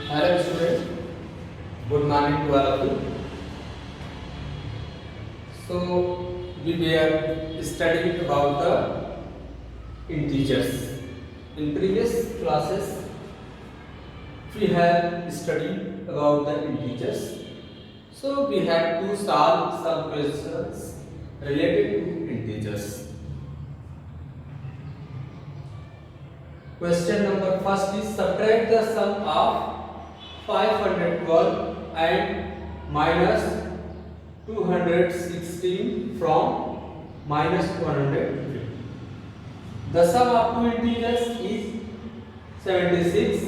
Hello students, good morning to all of you. So we were studying about the integers. In previous classes we have studied about the integers. So we have to solve some questions related to integers. Question number first is subtract the sum of 512 and minus 216 from minus 150. The sum of two integers is 76.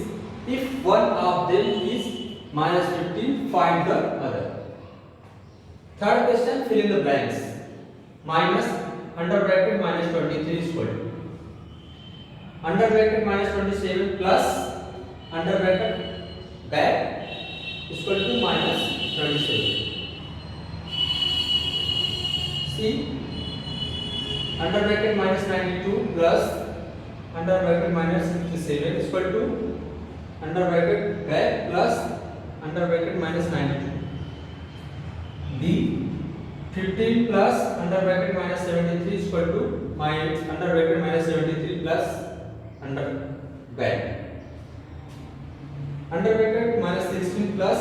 If one of them is minus 15, find the other. Third question, fill in the blanks. Minus under bracket minus 23 is equal to under bracket minus 27 plus under bracket back is equal to minus 37. See, under bracket minus 92 plus under bracket minus 57 is equal to under bracket back plus under bracket minus 92. B, 15 plus under bracket minus 73 is equal to minus under bracket minus 73 plus under back under bracket minus 16 plus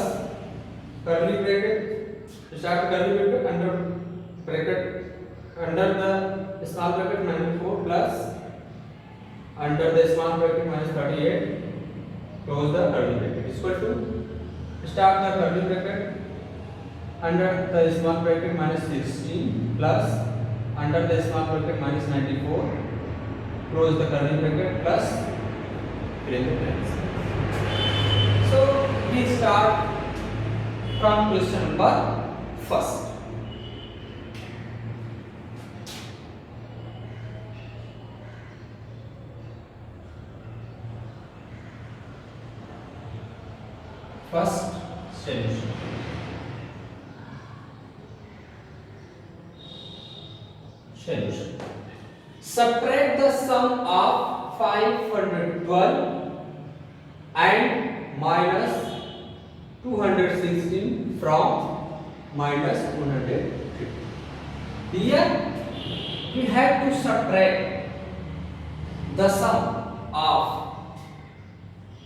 curly bracket start curly bracket under bracket under the small bracket minus 4 plus under the small bracket minus 38 close the curly bracket is equal to start the curly bracket under the small bracket minus 16 plus under the small bracket minus 94 close the curly bracket plus fill in the blanks. So we start from question number first. First solution. Solution. Subtract the sum of 512 and minus 216 from minus 150. Here we have to subtract the sum of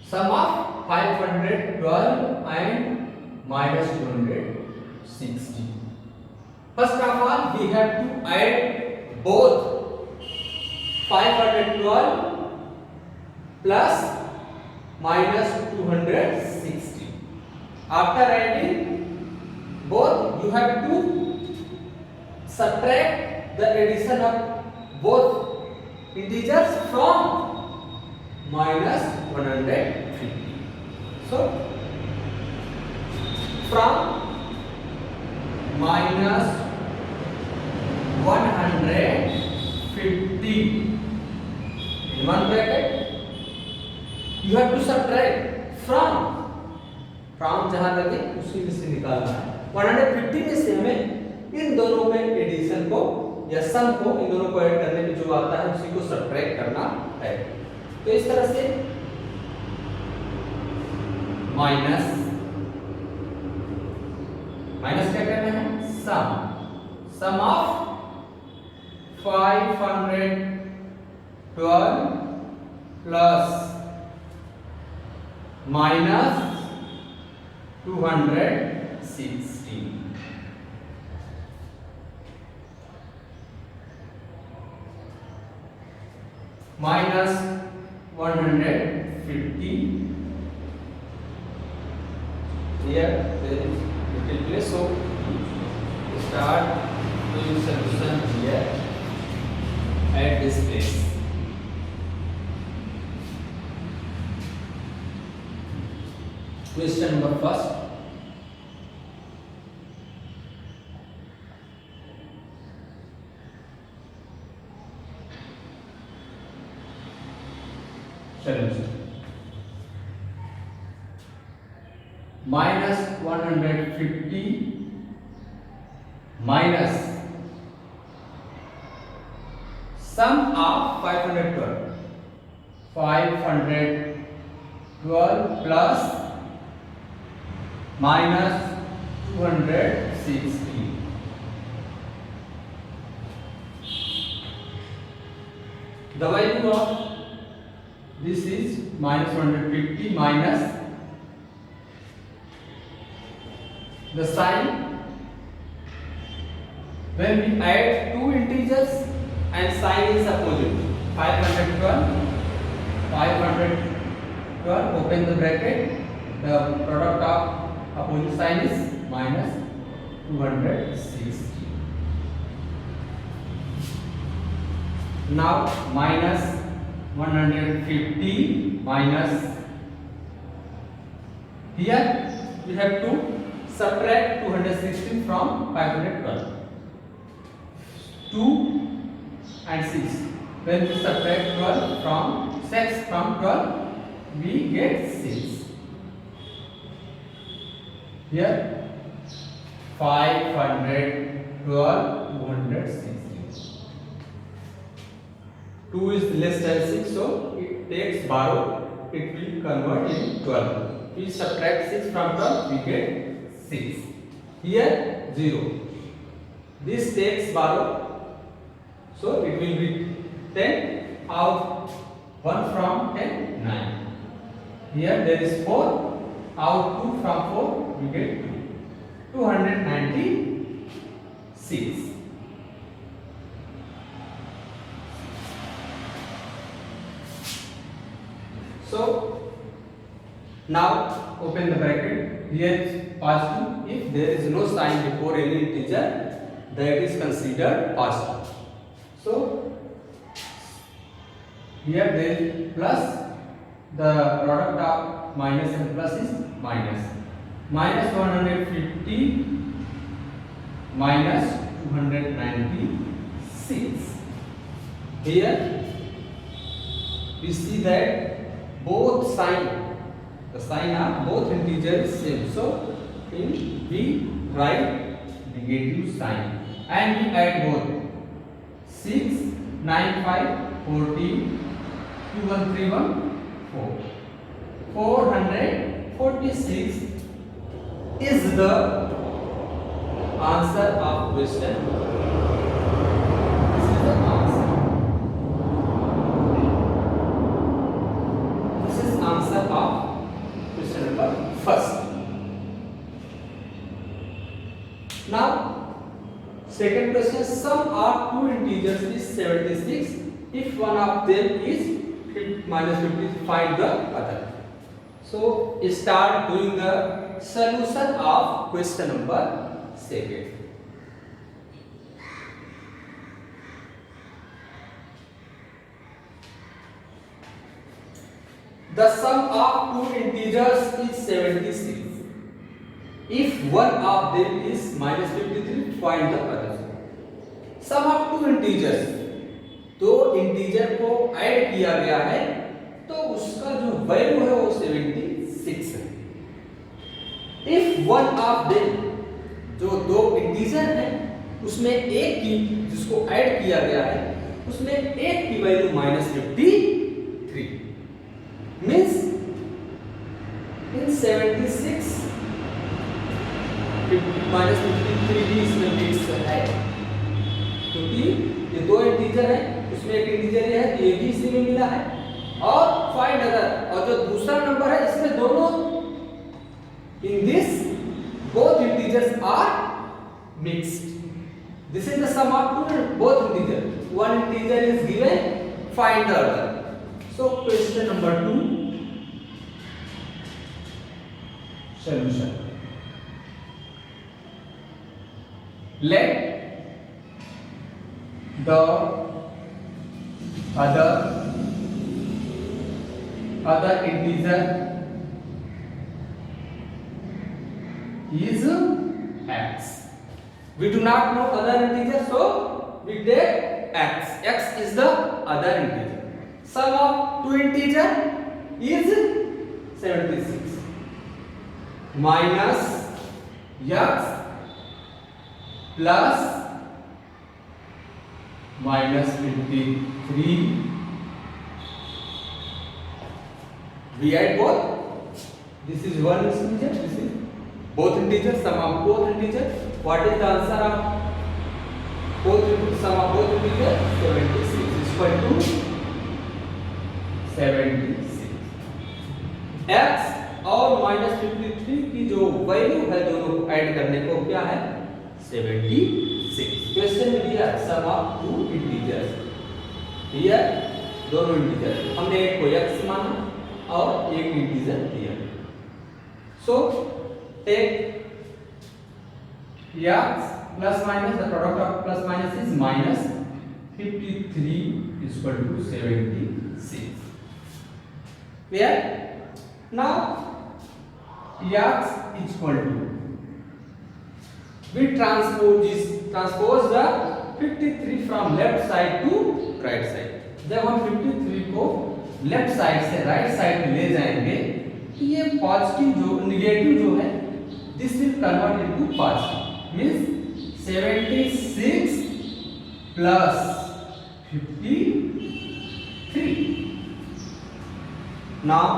512 and minus 216. First of all, we have to add both 512 plus minus 260. After adding both, you have to subtract the addition of both integers from minus 150. So, from minus 150 in one bracket you have to subtract from जहां लगे उसी में से निकालना है 150 में से हमें इन दोनों में एडिशन को या सम को इन दोनों को ऐड करने में जो आता है उसी को सब्ट्रैक्ट करना है। तो इस तरह से माइनस क्या करना है सम of 512 plus minus 216 minus 150 here there is little place, so start doing solution here at this place. Question number first. Solution. Minus 150 minus sum of 512 plus minus 260. The value of this is minus 150 minus the sign. When we add two integers and sign is opposite, 512, open the bracket, the product of opposite sign is minus 260. Now minus 150 minus, here we have to subtract 216 from 512. 2 and 6. When we subtract 12 from 6 from 12, we get 6. Here 512, 260. 2 is less than 6, so it takes borrow. It will convert in 12. We subtract 6 from 12, we get 6. Here 0. This takes borrow. So it will be 10 out 1 from 10, 9. Here there is 4 out 2 from 4, we get 2. 296. So now open the bracket. Here is positive. If there is no sign before any integer, that is considered positive. So here there is plus, the product of minus and plus is minus. Minus 150 minus 296. Here we see that both sign, the sign of both integers is same. So in we write negative sign and we add both. 6, 9, 5, 14, 2131, 4. 446 is the answer of question. This is the answer. This is answer of question number first. Now second question, sum of two integers is 76. If one of them is minus 50, find the other. So start doing the solution of question number second. The sum of two integers is 76. If one of them is minus 53, find the other. Sum of two integers, दो integer को add किया गया है तो उसका जो value है वो 76 है. इफ वन ऑफ देम, जो दो इंटीजर है उसमें एक की जिसको ऐड किया गया है उसमें एक की value minus 53 means in 76 minus 53 भी इसमें मिक्स है क्योंकि ये दो इंटीजर है, उसमें एक इंटीजर ये है, ये भी इसी में मिला है. और फाइंड अदर, और जो दूसरा नंबर है इसमें दोनों in this both integers are mixed. This is the sum of two both integer. One integer is given, find the other. So question number 2 solution. Let the other integer is x. We do not know other integer, so we take x. X is the other integer. Sum of two integer is 76 minus x plus minus 53. We add both. This is one integer, this is both integers, sum of both integers. What is the answer of sum of both integers? 76 is equal to 76. x और -53 की जो value है दोनों को add करने को क्या है 76. क्वेश्चन में दिया सम ऑफ टू इंटीजर्स, ये दोनों इंटीजर हमने एक को x माना और एक इंटीजर दिया. So take x plus minus, the product of plus minus is minus 53 is equal to 76. Clear? Now x is equal to, we transpose the 53 from left side to right side. जब हम 53 को left side से right side में ले जाएंगे तो ये positive जो निगेटिव जो है this will convert into positive, means 76 plus 53. Now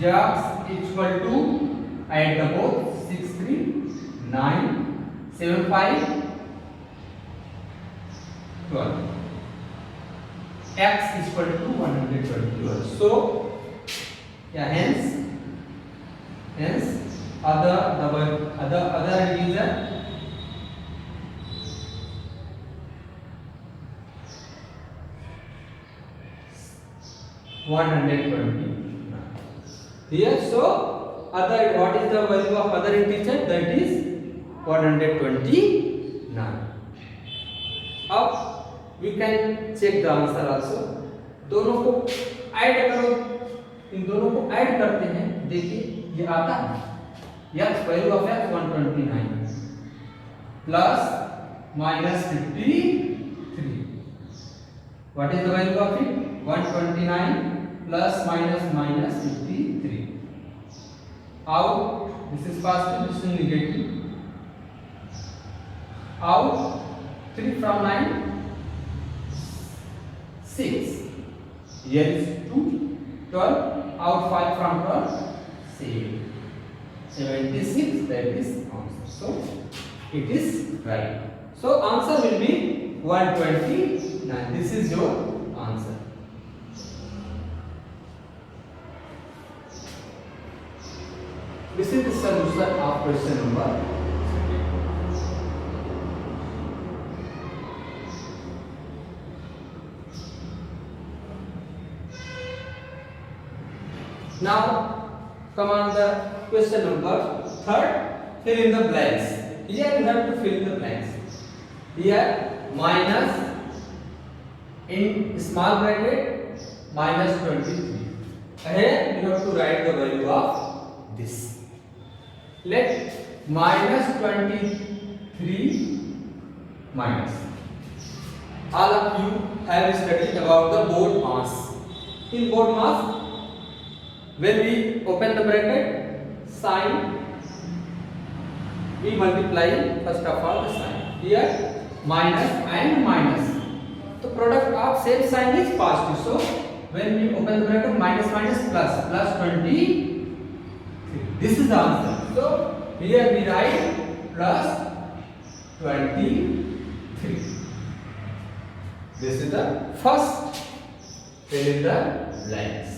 x equal to, add the both, 6 3 9 7 5 12. X is equal to 121. So yeah, hence other integer here. So other, what is the value of other integer? That is 129. अब we can check the answer also. दोनों को add करो, इन दोनों को add करते हैं, देखिए ये आता है x value of x 129 plus -53. What is the value of it? 129 plus -53. out, this is positive, this is negative. out 3 from 9 6. Here is 2 12. Out 5 from 12 7. 76, that is answer. So it is right. So answer will be 129. This is your answer. This is the solution of question number. Now come on the question number 3rd. Fill in the blanks. Here you have to fill in the blanks. Here minus in small bracket -23. Here you have to write the value of this. Let -23 minus. All of you have studied about the board mass. In board mass, when we open the bracket, sign, we multiply first of all the sign. Here minus and minus. The product of same sign is positive. So when we open the bracket, minus minus plus 23. This is the answer. So here we write plus 23. This is the first. Fill in the blanks.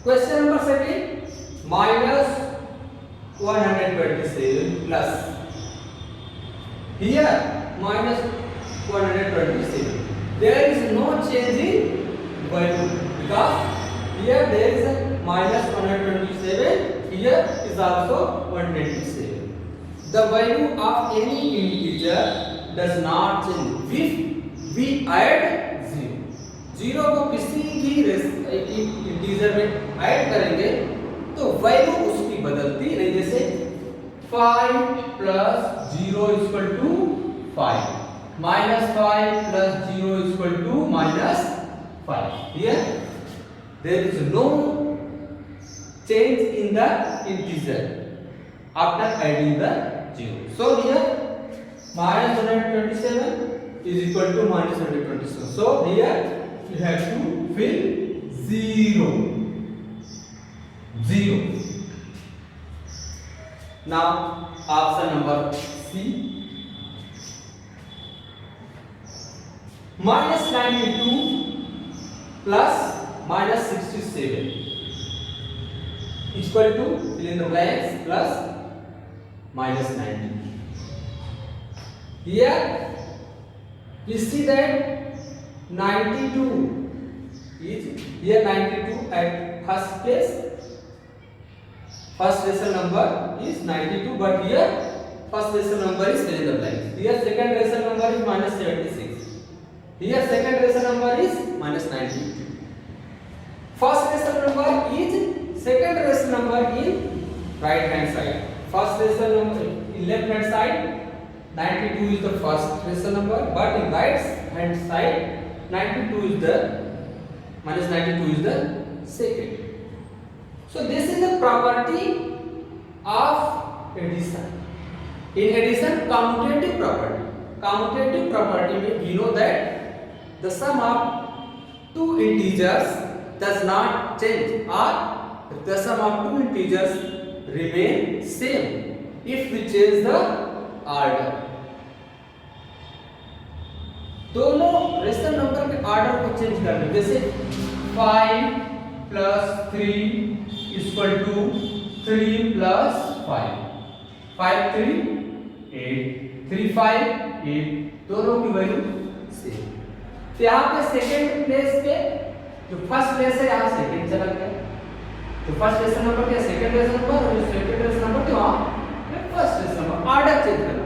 Question number 2, minus 127 plus. Here minus 127. There is no change in value because here there is a minus 127. Here is also 127. The value of any integer does not change if we add 0. 0 को किसी भी integer में add करेंगे तो value उसकी बदलती नहीं. जैसे 5 plus 0 is equal to 5, minus 5 plus 0 is equal to minus 5. Here there is no change in the integer after adding the 0. So here minus 127 is equal to minus 127. So here you have to fill 0. 0. Now option number C. Minus 92 plus minus 67 equal to fill in the blanks plus minus 90. Here we see that 92 is here 92 at first place. First rational number is 92, but here first rational number is fill in the blanks. Here second rational number is minus 76. Here second rational number is minus 92. First rational number is second rational number in right hand side. First rational number in left hand side 92 is the first rational number, but in right hand side 92 is the minus 92 is the second. So this is the property of addition. In addition, commutative property. Commutative property means we know that the sum of two integers does not change, or the sum of two integers remain same if we change the order. दोनों rational number के order को change कर दें, जैसे 5 plus 3 equal to 3 plus 5. 5 3 8 3 5 8 दोनों की value same. तो यहाँ पे सेकेंड प्लेस पे जो फर्स्ट प्लेस है यहाँ सेकेंड चला गया, तो फर्स्ट रेशनल नंबर क्या सेकेंड रेशनल नंबर और सेकेंड रेशनल नंबर क्या वहाँ first rational number. Order change करना.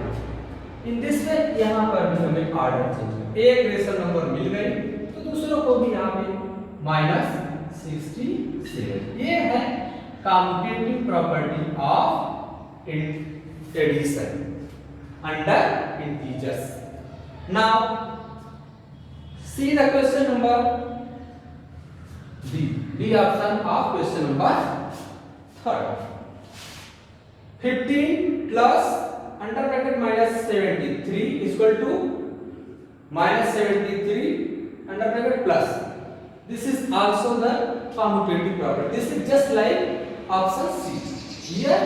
इन दिस वे यहाँ पर भी हमें ऑर्डर चेंज करना. एक रेशनल नंबर मिल गई तो दूसरों को भी यहाँ पे minus 67. ये है commutative property of addition under integers. Now see the question number D option of question number 3. 15 plus under bracket minus 73 is equal to minus 73 under bracket plus. This is also the commutative property. This is just like option C. Here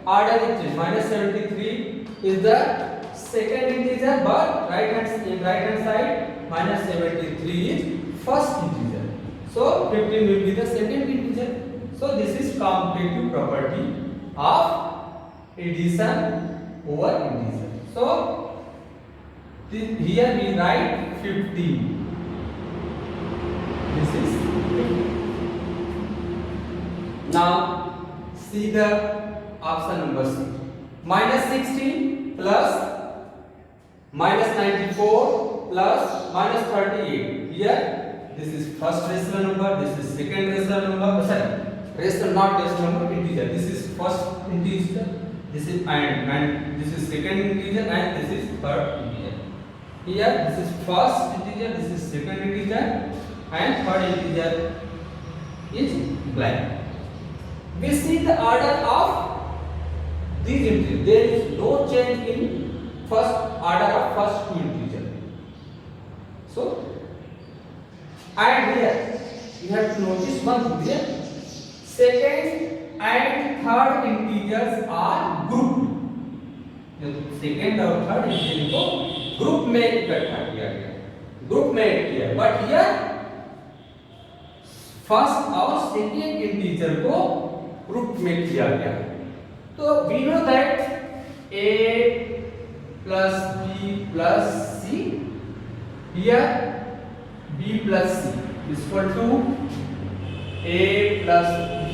order is changed. Minus 73 is the second integer, but right hand side minus 73 is first integer. So 15 will be the second integer. So this is commutative property of addition over integer. So here we write 15. This is 15. Now see the option number C. Minus 16 plus minus 94 plus minus 38. Here this is first rational number, this is second rational number, sorry, rational not rational number, integer. This is first integer, this is and this is second integer, and this is third integer. Here this is first integer, this is second integer, and third integer is blank. We see the order of these integers. There is no change in first order of first two integers. So and here you have to notice one thing here. Second and third integers are grouped. Second और third integer को group में इकट्ठा किया गया, group में add किया. But here first और second integer को ग्रुप में किया गया. तो we know that a plus b plus c, here b plus c is equal to a plus b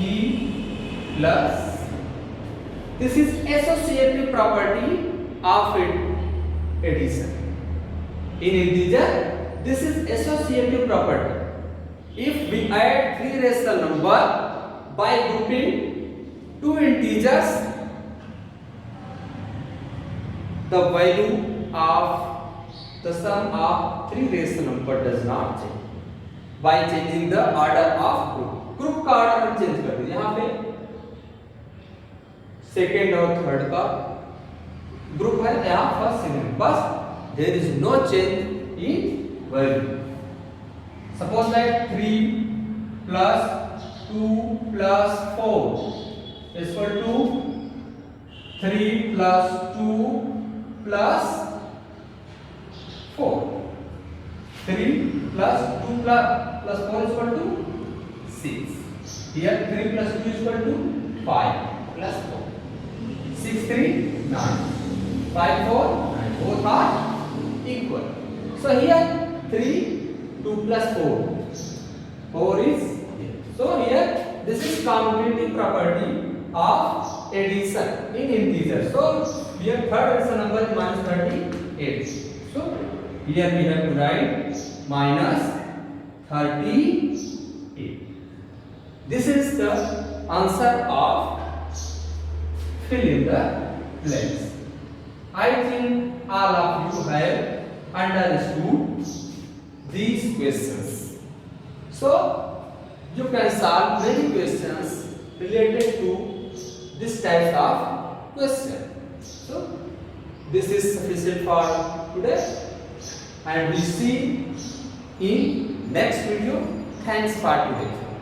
plus c. This is associative property of addition. In integer, this is associative property. If we add three rational number by grouping two integers, the value of the sum of three rational number does not change. By changing the order of group का order हम change कर दें. यहाँ पे second और third का group है, यहाँ first second, बस there is no change in value. Suppose that 3 plus 2 plus 4 is equal to 3 plus 2 plus 4. 3 plus 2 plus 4 is equal to 6. Here 3 plus 2 is equal to 5 plus 4. 6 3 9. 5 4 9. Both are equal. So here 3 2 plus 4. 4 is here. So here this is commutative property of addition in integer. So here third addition number is minus 38. So here we have to write minus 38. This is the answer of fill in the blanks. I think all of you have understood these questions. So you can solve many questions related to this type of question. So this is sufficient for today, and we see in next video. Thanks for today.